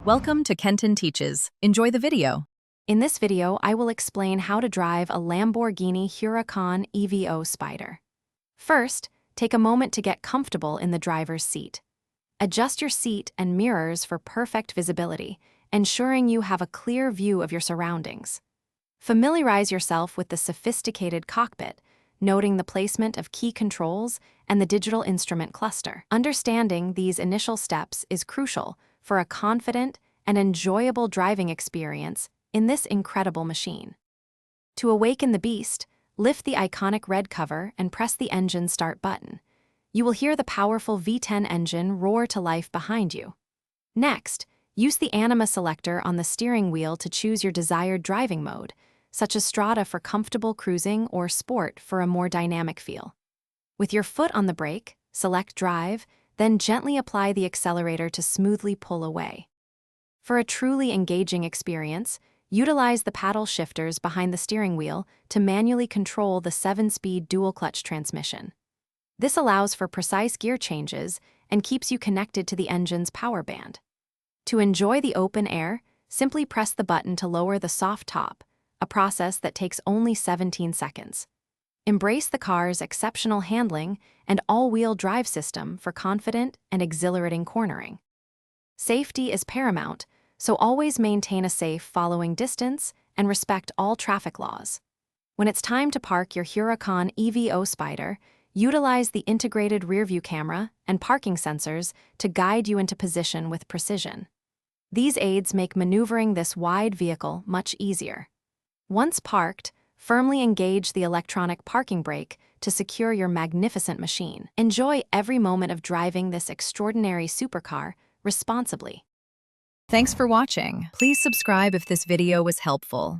Welcome to Kenton Teaches. Enjoy the video. In this video, I will explain how to drive a Lamborghini Huracan Evo Spyder. First, take a moment to get comfortable in the driver's seat. Adjust your seat and mirrors for perfect visibility, ensuring you have a clear view of your surroundings. Familiarize yourself with the sophisticated cockpit, noting the placement of key controls and the digital instrument cluster. Understanding these initial steps is crucial for a confident and enjoyable driving experience in this incredible machine. To awaken the beast, lift the iconic red cover and press the engine start button. You will hear the powerful V10 engine roar to life behind you. Next, use the anima selector on the steering wheel to choose your desired driving mode, such as Strada for comfortable cruising or Sport for a more dynamic feel. With your foot on the brake, select Drive, then gently apply the accelerator to smoothly pull away. For a truly engaging experience, utilize the paddle shifters behind the steering wheel to manually control the 7-speed dual-clutch transmission. This allows for precise gear changes and keeps you connected to the engine's power band. To enjoy the open air, simply press the button to lower the soft top, a process that takes only 17 seconds. Embrace the car's exceptional handling and all-wheel drive system for confident and exhilarating cornering. Safety is paramount, so always maintain a safe following distance and respect all traffic laws. When it's time to park your Huracan Evo Spyder, utilize the integrated rearview camera and parking sensors to guide you into position with precision. These aids make maneuvering this wide vehicle much easier. Once parked, firmly engage the electronic parking brake to secure your magnificent machine. Enjoy every moment of driving this extraordinary supercar responsibly. Thanks for watching. Please subscribe if this video was helpful.